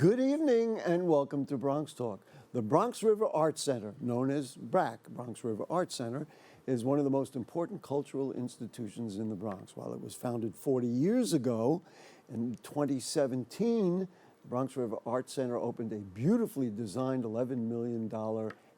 Good evening and welcome to Bronx Talk. The Bronx River Art Center, known as BRAC, Bronx River Art Center, is one of the most important cultural institutions in the Bronx. While it was founded 40 years ago, in 2017, the Bronx River Art Center opened a beautifully designed $11 million,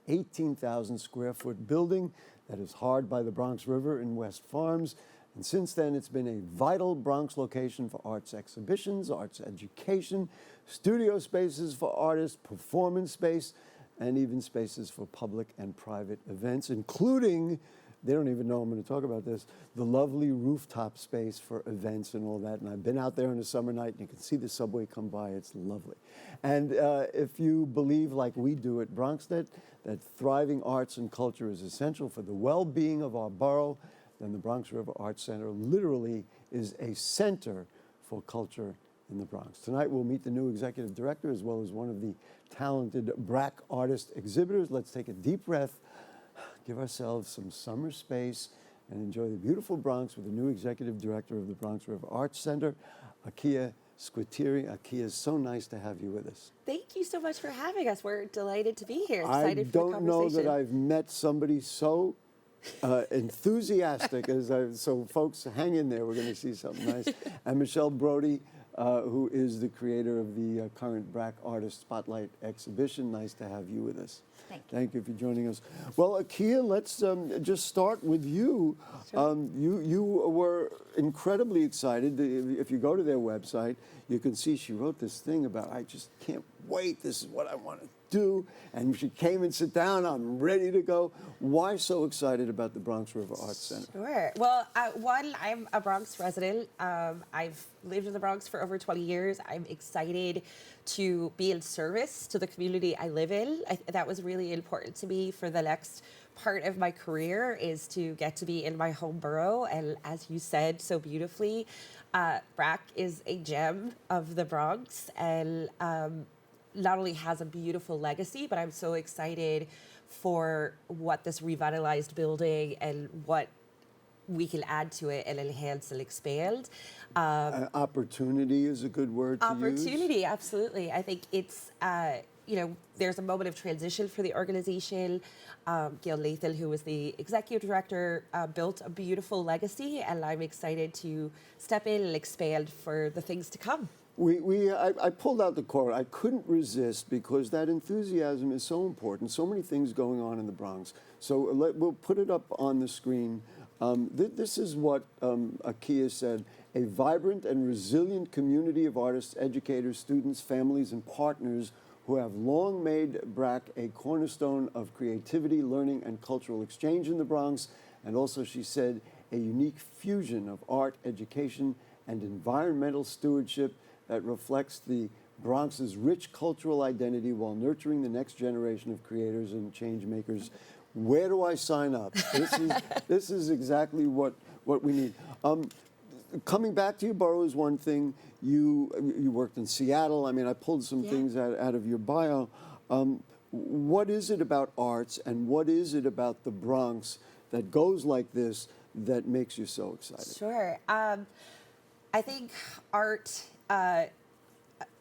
18,000 square foot building that is hard by the Bronx River in West Farms. And since then, it's been a vital Bronx location for arts exhibitions, arts education, studio spaces for artists, performance space, and even spaces for public and private events, including, they don't even know I'm going to talk about this, the lovely rooftop space for events and all that. And I've been out there on a summer night, and you can see the subway come by. It's lovely. And if you believe, like we do at BronxNet, that thriving arts and culture is essential for the well-being of our borough, then the Bronx River Art Center literally is a center for culture in the Bronx. Tonight we'll meet the new executive director as well as one of the talented BRAC artist exhibitors. Let's take a deep breath, give ourselves some summer space, and enjoy the beautiful Bronx with the new executive director of the Bronx River Art Center, Akia Squtieri. Akia, it's so nice to have you with us. Thank you so much for having us. We're delighted to be here. Excited for the I don't know that I've met somebody so enthusiastic so folks, hang in there. We're going to see something nice. And Michele Brody, who is the creator of the current BRAC Artist Spotlight exhibition. Nice to have you with us. Thank you for joining us. Well, Akia, let's just start with you. Sure. You were incredibly excited. If you go to their website, you can see she wrote this thing about, I just can't wait. This is what I want to do. And she came and sat down. I'm ready to go. Why so excited about the Bronx River Art Center? Sure. Well, one, I'm a Bronx resident. I've lived in the Bronx for over 20 years. I'm excited to be in service to the community I live in. That was really important to me for the next part of my career, is to get to be in my home borough. And as you said so beautifully, BRAC is a gem of the Bronx, and not only has a beautiful legacy, but I'm so excited for what this revitalized building and what we can add to it and enhance and expand. Opportunity is a good word to use. Opportunity, absolutely. I think it's, there's a moment of transition for the organization. Gail Latham, who was the executive director, built a beautiful legacy, and I'm excited to step in and expand for the things to come. I pulled out the quote. I couldn't resist because that enthusiasm is so important. So many things going on in the Bronx. So we'll put it up on the screen. This is what Akia said: a vibrant and resilient community of artists, educators, students, families, and partners who have long made BRAC a cornerstone of creativity, learning, and cultural exchange in the Bronx. And also, she said, a unique fusion of art, education, and environmental stewardship that reflects the Bronx's rich cultural identity while nurturing the next generation of creators and change makers. Where do I sign up? This is exactly what we need. Coming back to your borough is one thing. You worked in Seattle. I mean, I pulled some things out of your bio. What is it about arts and what is it about the Bronx that goes like this that makes you so excited? Sure. I think art, I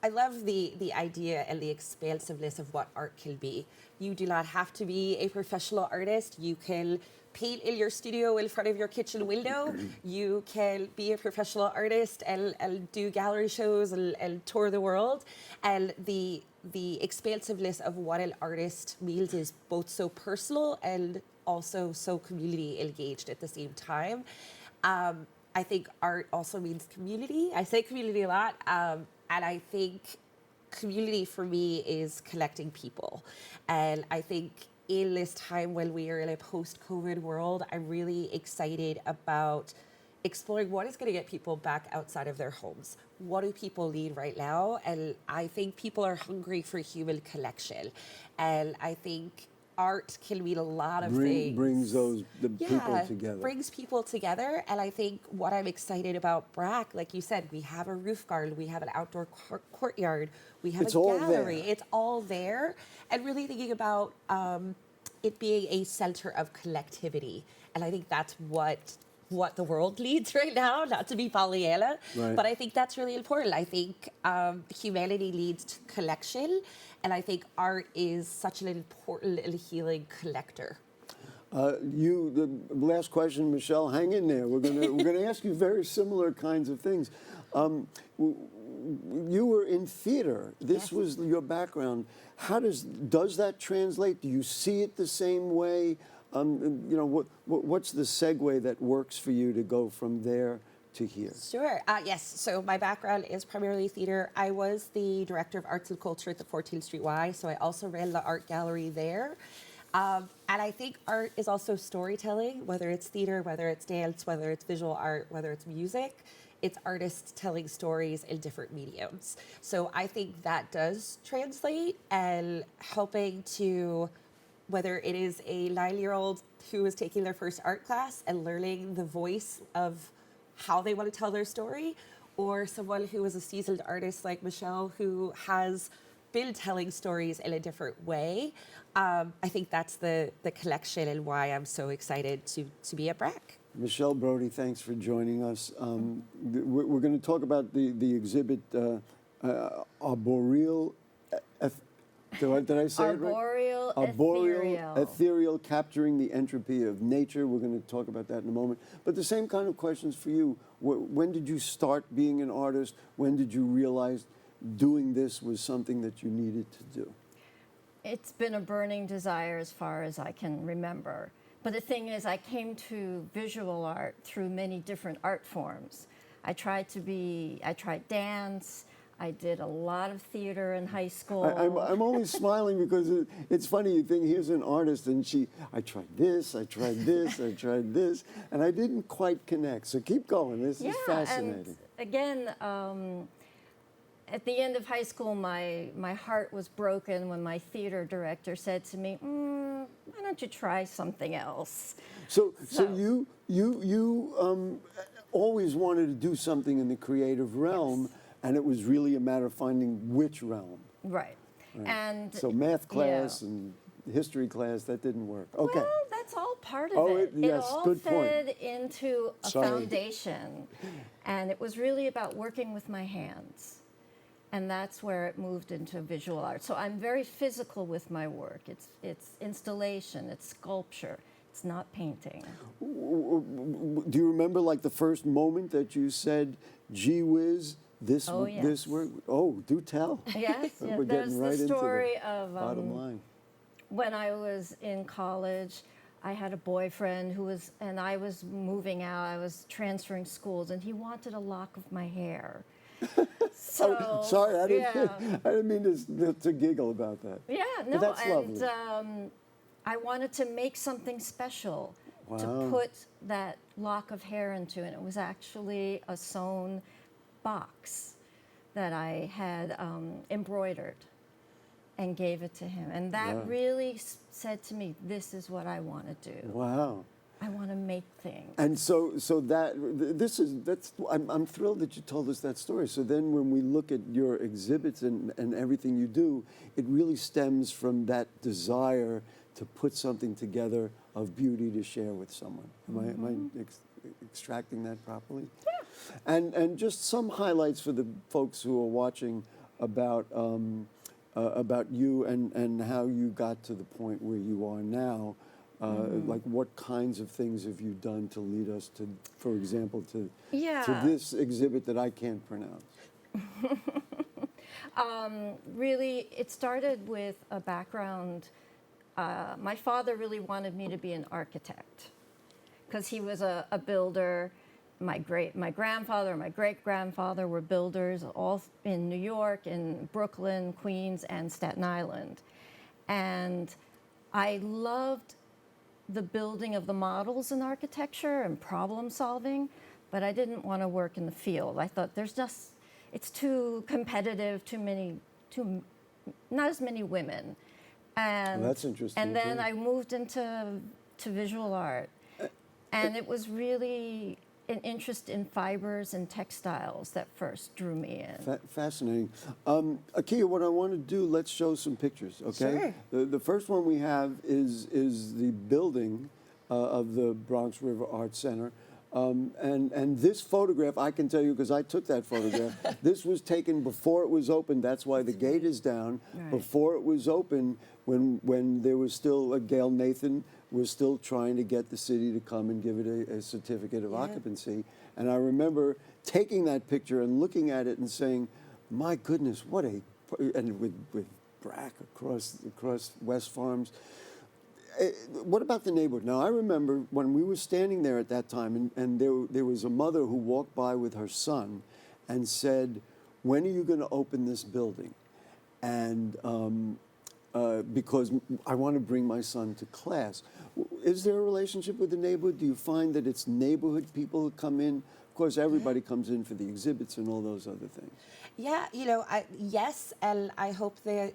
love the idea and the expansiveness of what art can be. You do not have to be a professional artist. You can paint in your studio in front of your kitchen window. You can be a professional artist and do gallery shows and tour the world. And the expansiveness of what an artist means is both so personal and also so community engaged at the same time. I think art also means community. I say community a lot, and I think community for me is connecting people. And I think in this time when we are in a post-COVID world, I'm really excited about exploring what is going to get people back outside of their homes. What do people need right now? And I think people are hungry for human connection. And I think art can mean a lot of things. Brings people together. Brings people together. And I think what I'm excited about BRAC, like you said, we have a roof garden, we have an outdoor courtyard, we have a gallery. It's all there. And really thinking about it being a center of connectivity. And I think that's what what the world needs right now, not to be Pollyanna, Right. but I think that's really important. I think humanity needs collection, and I think art is such an important and healing collector. The last question, Michelle, hang in there. We're gonna ask you very similar kinds of things. You were in theater. This Yes. was your background. How does that translate? Do you see it the same way? You know, what's the segue that works for you to go from there to here? Sure. Yes. So my background is primarily theater. I was the director of arts and culture at the 14th Street Y, so I also ran the art gallery there. And I think art is also storytelling, whether it's theater, whether it's dance, whether it's visual art, whether it's music. It's artists telling stories in different mediums. So I think that does translate, and helping to, whether it is a 9-year-old who is taking their first art class and learning the voice of how they want to tell their story, or someone who is a seasoned artist like Michelle who has been telling stories in a different way. I think that's the collection and why I'm so excited to be at BRAC. Michele Brody, thanks for joining us. We're going to talk about the exhibit Arboreal. Did I say it right? Arboreal, Ethereal, capturing the entropy of nature. We're going to talk about that in a moment. But the same kind of questions for you. When did you start being an artist? When did you realize doing this was something that you needed to do? It's been a burning desire as far as I can remember. But the thing is, I came to visual art through many different art forms. I tried dance. I did a lot of theater in high school. I'm only smiling because it's funny. You think here's an artist, and I tried this, I tried this, I tried this, and I didn't quite connect. So keep going. This is fascinating. And again, at the end of high school, my heart was broken when my theater director said to me, "Why don't you try something else?" So you always wanted to do something in the creative realm. Yes. And it was really a matter of finding which realm. Right. And So math class and history class, that didn't work. Okay. Well, that's all part of Oh, it. yes, It all good point. fed into a Sorry. foundation. And it was really about working with my hands. And that's where it moved into visual art. So I'm very physical with my work. It's installation, it's sculpture, it's not painting. Do you remember like the first moment that you said, gee whiz, this work? Oh, do tell. Yes, We're there's getting right the into story the of bottom line. when I was in college. I had a boyfriend and I was moving out. I was transferring schools, and he wanted a lock of my hair. So, Oh, sorry, I yeah. didn't mean to giggle about that. Yeah, no, But that's and lovely. I wanted to make something special to Wow. put that lock of hair into, and it was actually a sewn box that I had embroidered and gave it to him. And that Wow. really said to me, this is what I want to do. Wow. I want to make things. And so I'm thrilled that you told us that story. So then when we look at your exhibits and everything you do, it really stems from that desire to put something together of beauty to share with someone. Am I extracting that properly? Yeah. And just some highlights for the folks who are watching about you and how you got to the point where you are now. Like what kinds of things have you done to lead us to, for example, to this exhibit that I can't pronounce? Really, it started with a background. My father really wanted me to be an architect because he was a builder. My grandfather, my great-grandfather were builders, all in New York, in Brooklyn, Queens, and Staten Island. And I loved the building of the models in architecture and problem solving, but I didn't want to work in the field. I thought it's too competitive, not as many women. And Well, that's interesting, And then too. I moved into visual art, and it was really an interest in fibers and textiles that first drew me in. Fascinating. Akia, what I want to do, let's show some pictures, okay? Sure. The first one we have is the building of the Bronx River Art Center. And this photograph, I can tell you because I took that photograph, this was taken before it was open. That's why the gate is down. Right. Before it was open, when there was still, Gail Nathan was still trying to get the city to come and give it a certificate of occupancy. And I remember taking that picture and looking at it and saying, my goodness, what a, and with BRAC across West Farms. What about the neighborhood? Now, I remember when we were standing there at that time, and there was a mother who walked by with her son and said, when are you going to open this building? And because I want to bring my son to class. Is there a relationship with the neighborhood? Do you find that it's neighborhood people who come in? Of course, everybody comes in for the exhibits and all those other things. Yeah, yes, and I hope that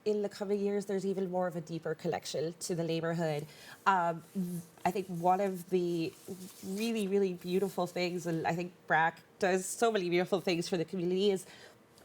in the coming years there's even more of a deeper connection to the neighborhood. I think one of the really, really beautiful things, and I think BRAC does so many beautiful things for the community, is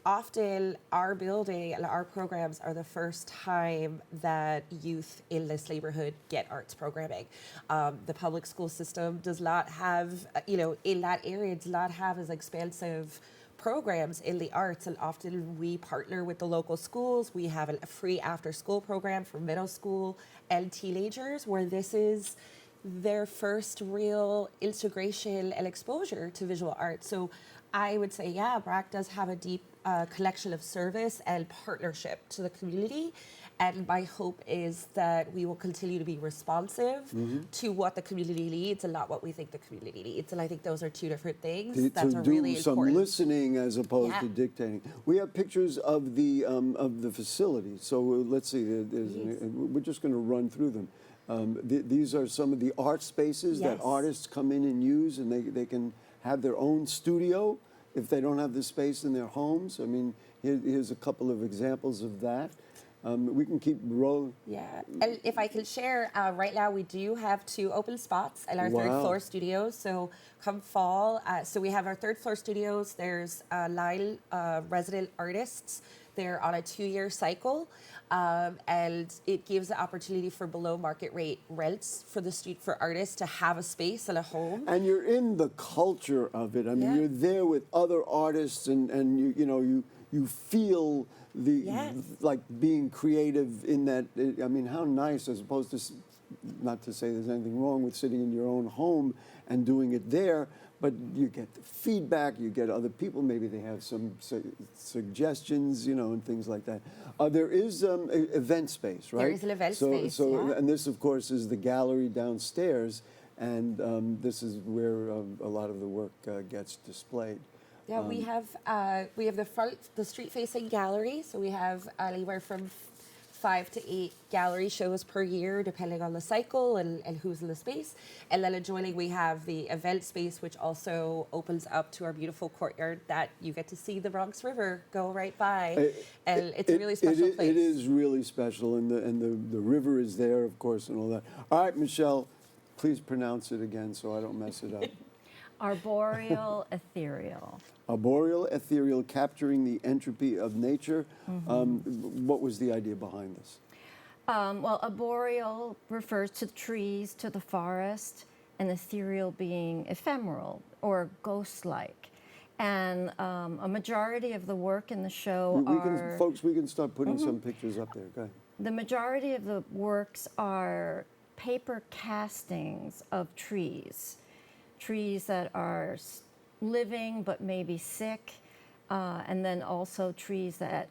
often our building and our programs are the first time that youth in this neighborhood get arts programming. The public school system does not have, in that area, does not have as expansive programs in the arts, and often we partner with the local schools. We have a free after-school program for middle school and teenagers where this is their first real integration and exposure to visual art. So I would say, yeah, BRAC does have a deep connection of service and partnership to the community. And my hope is that we will continue to be responsive to what the community needs and not what we think the community needs. And I think those are two different things. That's to really do some important. listening as opposed Yeah. to dictating. We have pictures of the facility. So let's see. We're just going to run through them. These are some of the art spaces that Yes. artists come in and use, and they can have their own studio if they don't have the space in their homes. I mean, here's a couple of examples of that. We can keep rolling. Yeah, and if I can share, right now we do have 2 open spots at our third floor studios. So come fall, so we have our third floor studios. There's 9 resident artists. They're on a 2-year cycle, and it gives the opportunity for below market rate rents for for artists to have a space and a home. And you're in the culture of it. I mean, Yeah. you're there with other artists, and you feel the Yes. like being creative in that. I mean, how nice, as opposed to, not to say there's anything wrong with sitting in your own home and doing it there, but you get the feedback, you get other people, maybe they have some suggestions, and things like that. There is event space, right? There is an event space, yeah. And this, of course, is the gallery downstairs, and this is where a lot of the work gets displayed. Yeah, we have the street-facing gallery. So we have anywhere from 5 to 8 gallery shows per year, depending on the cycle and who's in the space. And then adjoining, we have the event space, which also opens up to our beautiful courtyard that you get to see the Bronx River go right by. And it's a really special place. It is really special, and the river is there, of course, and all that. All right, Michele, please pronounce it again so I don't mess it up. Arboreal ethereal. Arboreal ethereal, capturing the entropy of nature. What was the idea behind this? Well, arboreal refers to trees, to the forest, and ethereal being ephemeral or ghost-like. And a majority of the work in the show We can start putting some pictures up there. Go ahead. The majority of the works are paper castings of trees that are living but maybe sick, and then also trees that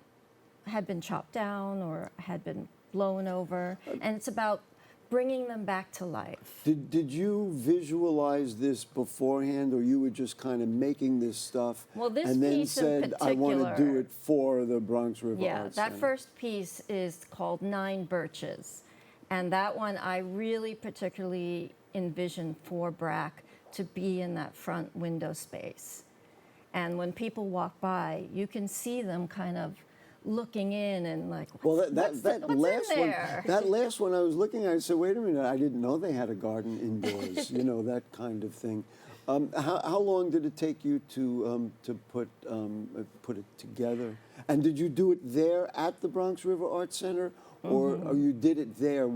had been chopped down or had been blown over. And it's about bringing them back to life. Did you visualize this beforehand, or you were just kind of making this stuff Well, this and then piece in said, I want to do particular- it for the Bronx River Yeah, Art that Center? first piece is called 9 Birches. And that one I really particularly envisioned for BRAC to be in that front window space. And when people walk by, you can see them kind of looking in and like, Well, what's that in last one, there? that last one I was looking at, I said, wait a minute, I didn't know they had a garden indoors, that kind of thing. How long did it take you to put it together? And did you do it there at the Bronx River Art Center, or you did it there,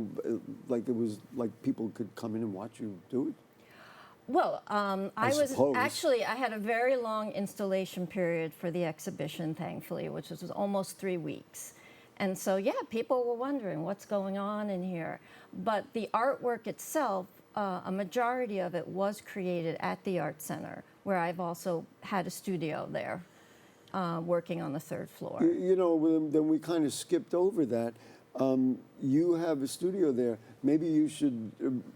like there was like people could come in and watch you do it? Well, I was suppose. actually, I had a very long installation period for the exhibition, thankfully, which was almost 3 weeks. And so, yeah, people were wondering what's going on in here. But the artwork itself, a majority of it was created at the Art Center, where I've also had a studio there, working on the 3rd floor. You know, then we kind of skipped over that. You have a studio there. Maybe you should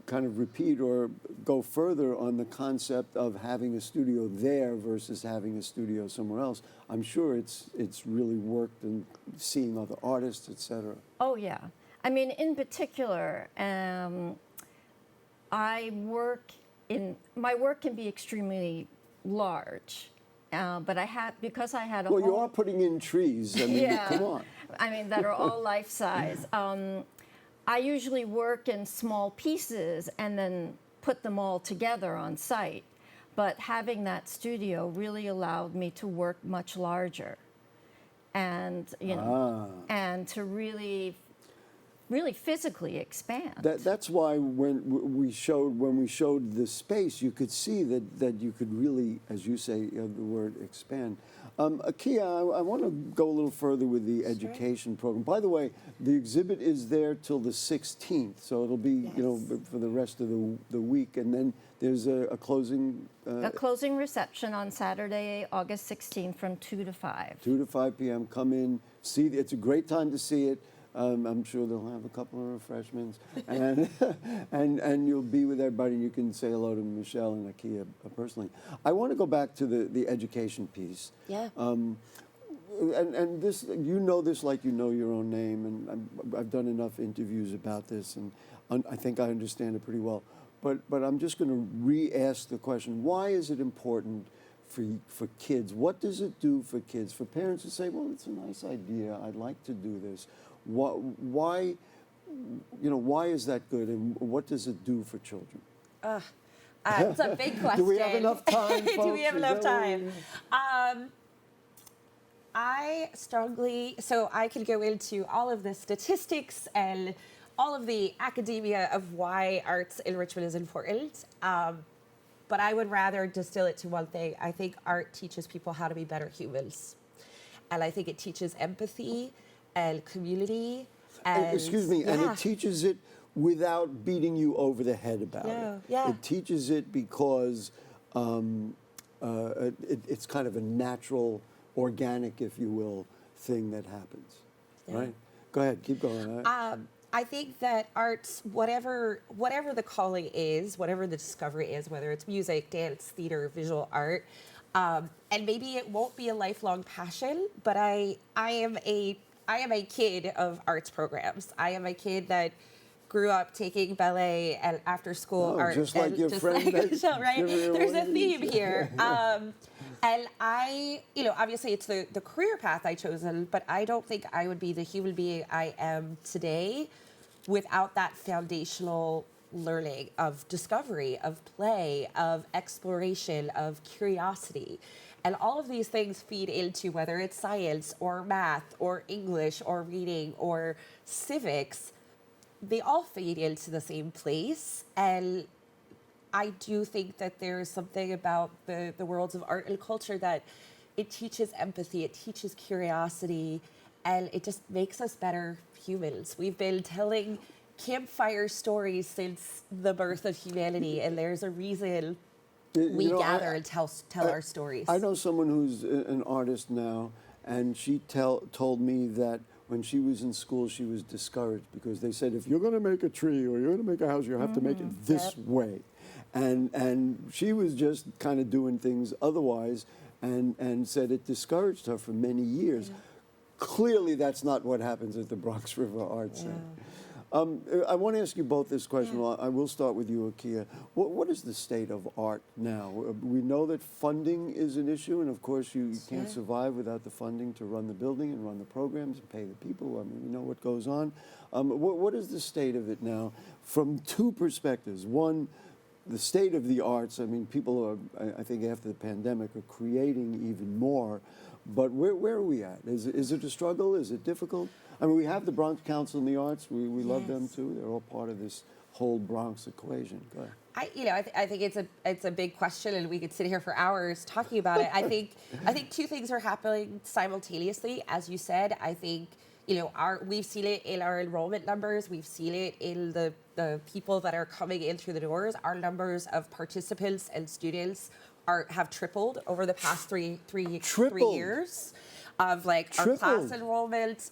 kind of repeat or go further on the concept of having a studio there versus having a studio somewhere else. I'm sure it's really worked and seeing other artists, etc. Oh, yeah. I mean, in particular, my work can be extremely large, but because I had a Well, whole... you are putting in trees. I mean, Yeah. come on. I mean, that are all life size. I usually work in small pieces and then put them all together on site. But having that studio really allowed me to work much larger, and and to really physically expand. That's why when we showed the space, you could see that you could really, as you say, the word expand. Akia, I want to go a little further with the education program. By the way, the exhibit is there till the 16th, so it'll be for the rest of the week, and then there's a closing. A closing reception on Saturday, August 16th, from 2 to 5. 2 to 5 p.m. Come in, see. It's a great time to see it. I'm sure they'll have a couple of refreshments, and and you'll be with everybody, and you can say hello to Michele and Akia personally. I want to go back to the education piece. Yeah. And this, you know this like you know your own name, and I've done enough interviews about this, and I think I understand it pretty well. But I'm just going to re-ask the question: why is it important for kids? What does it do for kids? For parents to say, well, it's a nice idea. I'd like to do this. Why is that good, and what does it do for children? It's a big question. Do we have enough time, folks? Do we have enough time? So I could go into all of the statistics and all of the academia of why arts enrichment is important. But I would rather distill it to one thing. I think art teaches people how to be better humans. And I think it teaches empathy and community. And, excuse me, and it teaches it without beating you over the head about it. Yeah. It teaches it because it's kind of a natural, organic, if you will, thing that happens, right? Go ahead, keep going. I think that arts, whatever the calling is, whatever the discovery is, whether it's music, dance, theater, visual art, and maybe it won't be a lifelong passion, but I am a kid of arts programs. I am a kid that grew up taking ballet and after school art. Just like your friend. Like Michele, right? There's a theme here. And I, obviously it's the career path I chosen, but I don't think I would be the human being I am today without that foundational learning of discovery, of play, of exploration, of curiosity. And all of these things feed into whether it's science or math or English or reading or civics, they all feed into the same place. And I do think that there's something about the worlds of art and culture that it teaches empathy, it teaches curiosity, and it just makes us better humans. We've been telling campfire stories since the birth of humanity, and there's a reason we gather and tell our stories. I know someone who's an artist now, and she told me that when she was in school, she was discouraged because they said, if you're going to make a tree or you're going to make a house, you have to make it this way. And she was just kind of doing things otherwise, and said it discouraged her for many years. Yeah. Clearly, that's not what happens at the Bronx River Art Center. I want to ask you both this question. Well, I will start with you, Akia. What is the state of art now? We know that funding is an issue, and of course you can't survive without the funding to run the building and run the programs and pay the people. I mean, we know what goes on. What is the state of it now from two perspectives? One, the state of the arts. I mean, people are, I think after the pandemic, are creating even more. But where are we at? Is it a struggle? Is it difficult? I mean, we have the Bronx Council in the Arts. We love them too. They're all part of this whole Bronx equation? Go ahead. I think it's a big question, and we could sit here for hours talking about it. I think two things are happening simultaneously, as you said. I think we've seen it in our enrollment numbers. We've seen it in the people that are coming in through the doors. Our numbers of participants and students have tripled over the past three years of our class enrollments.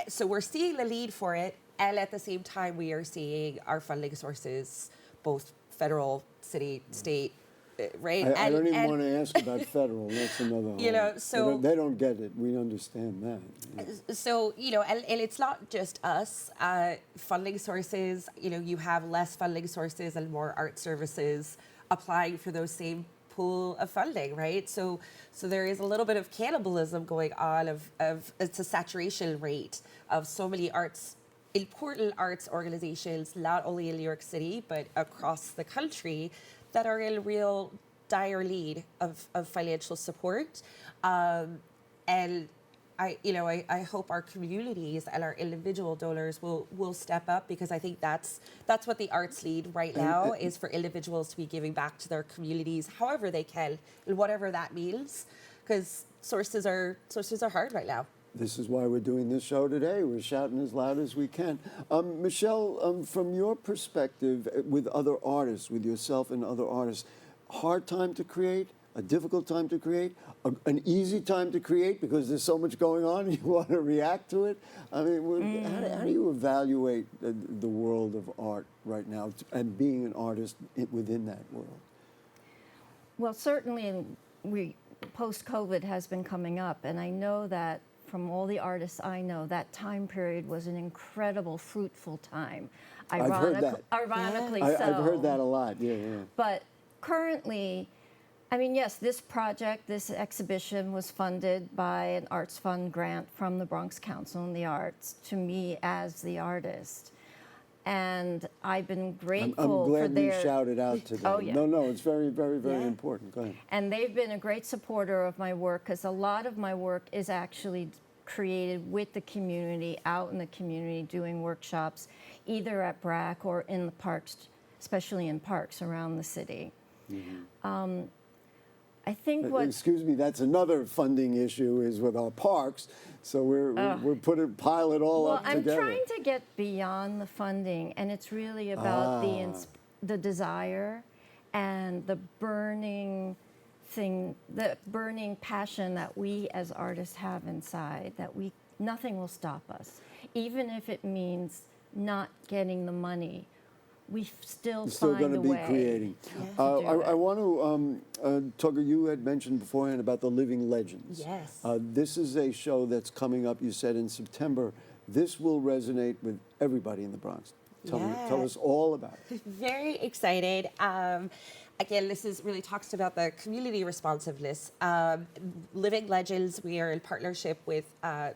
So we're seeing the lead for it, and at the same time we are seeing our funding sources, both federal, city, state, right? I don't even want to ask about federal. That's another whole. So they don't get it. We understand that. So and it's not just us. Funding sources. You have less funding sources and more art services applying for those same pool of funding, right? So there is a little bit of cannibalism going on. Of it's a saturation rate of so many important arts organizations, not only in New York City, but across the country, that are in real dire need of financial support. And I hope our communities and our individual donors will step up, because I think that's what the arts need right now, is for individuals to be giving back to their communities however they can, and whatever that means, because sources are hard right now. This is why we're doing this show today. We're shouting as loud as we can. Michele, from your perspective, with other artists, with yourself and other artists, hard time to create, a difficult time to create, an easy time to create because there's so much going on and you want to react to it? I mean, how do you evaluate the world of art right now and being an artist within that world? Well, certainly post-COVID has been coming up, and I know that from all the artists I know, that time period was an incredible, fruitful time. I've heard that. Ironically so. so. I've heard that a lot, yeah. But currently, I mean, yes, this exhibition was funded by an Arts Fund grant from the Bronx Council on the Arts to me as the artist. And I've been grateful I'm glad for their... you shouted out to them. Oh, yeah. No, it's very, very, very important. Go ahead. And they've been a great supporter of my work, because a lot of my work is actually created with the community, out in the community, doing workshops, either at BRAC or in the parks, especially in parks around the city. Mm-hmm. I think what... Excuse me, that's another funding issue, is with our parks. So we're pile it all up together. Well, I'm trying to get beyond the funding, and it's really about the desire and the burning thing, the burning passion that we as artists have inside, that nothing will stop us. Even if it means not getting the money, we still find a way. You're still going to be creating. I want to talk, you had mentioned beforehand about the Living Legends. Yes. This is a show that's coming up, you said, in September. This will resonate with everybody in the Bronx. Tell us all about it. Very excited. Again, this really talks about the community responsiveness. Living Legends, we are in partnership with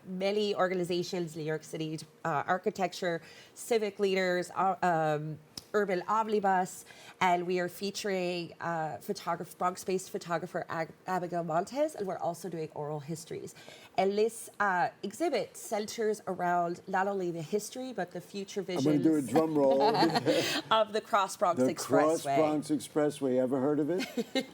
many organizations, New York City, architecture, civic leaders, Urban Omnibus, and we are featuring Bronx-based photographer Abigail Montez, and we're also doing oral histories. And this exhibit centers around not only the history, but the future visions. I'm going to do a drum roll. of the Cross Bronx Expressway. The Cross Bronx Expressway. Ever heard of it?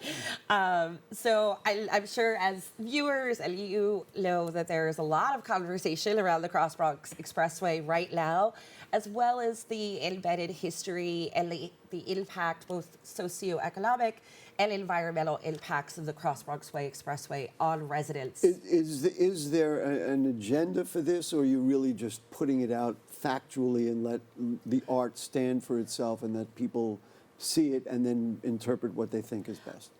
So I'm sure as viewers and you know that there's a lot of conversation around the Cross Bronx Expressway right now, as well as the embedded history and the impact, both socioeconomic and environmental impacts of the Cross Bronx Expressway on residents. Is there an agenda for this, or are you really just putting it out factually and let the art stand for itself and that people see it and then interpret what they think is best?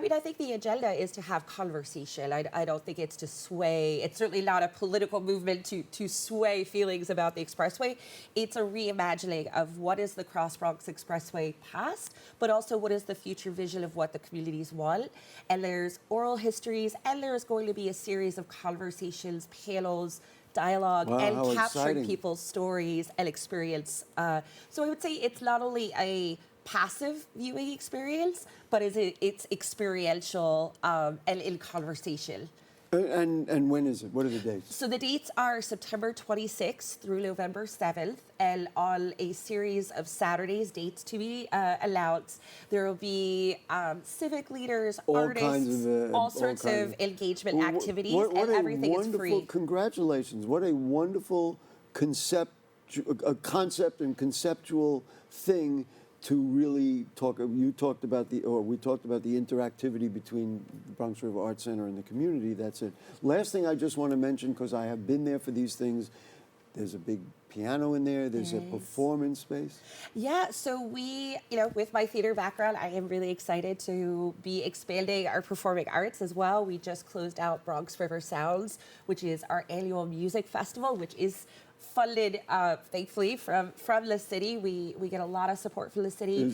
I think the agenda is to have conversation. I don't think it's to sway. It's certainly not a political movement to sway feelings about the expressway. It's a reimagining of what is the Cross Bronx Expressway past, but also what is the future vision of what the communities want. And there's oral histories, and there's going to be a series of conversations, panels, dialogue, and capturing exciting. People's stories and experience. So I would say it's not only a passive viewing experience, but it's experiential and in conversation. And when is it? What are the dates? So the dates are September 26th through November 7th, and on a series of Saturdays, dates to be announced. There will be civic leaders, All artists, kinds of, all sorts of engagement activities, and everything is free. Congratulations! What a wonderful concept and conceptual thing to really talk. We talked about the interactivity between the Bronx River Art Center and the community. That's it. Last thing I just want to mention, because I have been there for these things, there's a big piano in there. There's a performance space. Yeah, so we, with my theater background, I am really excited to be expanding our performing arts as well. We just closed out Bronx River Sounds, which is our annual music festival, which is funded, thankfully, from the city. We get a lot of support from the city.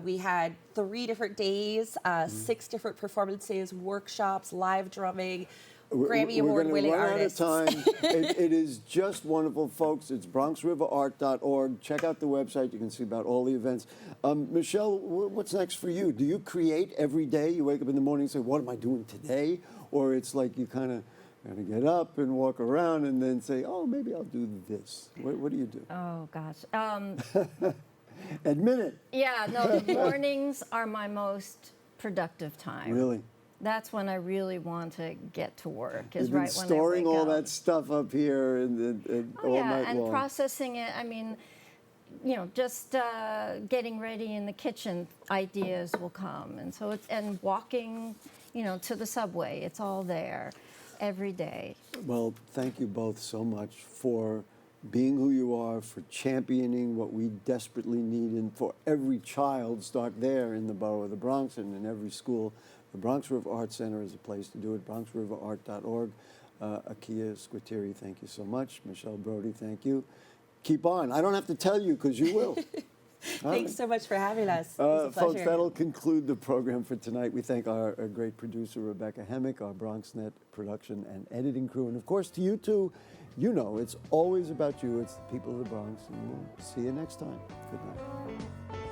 We had 3 different days, 6 different performances, workshops, live drumming, Grammy Award-winning artists. We're going to run out of time. It is just wonderful, folks. It's BronxRiverArt.org. Check out the website. You can see about all the events. Michele, what's next for you? Do you create every day? You wake up in the morning and say, what am I doing today? Or it's like you kind of got to get up and walk around and then say, oh, maybe I'll do this. What do you do? Oh, gosh. Admit it. Yeah, no, the mornings are my most productive time. Really? That's when I really want to get to work. Is You've been right storing when I wake all up. that stuff up here and Oh, all yeah, night and long. processing it. I mean, just getting ready in the kitchen, ideas will come, and so and walking, to the subway. It's all there, every day. Well, thank you both so much for being who you are, for championing what we desperately need, and for every child, start there in the borough of the Bronx and in every school. The Bronx River Art Center is a place to do it, BronxRiverArt.org. Akia Squtieri, thank you so much. Michele Brody, thank you. Keep on. I don't have to tell you because you will. Thanks so much for having us. It was a pleasure. Folks, that'll conclude the program for tonight. We thank our great producer, Rebecca Hemmick, our BronxNet production and editing crew. And of course, to you two, it's always about you. It's the people of the Bronx. And we'll see you next time. Good night.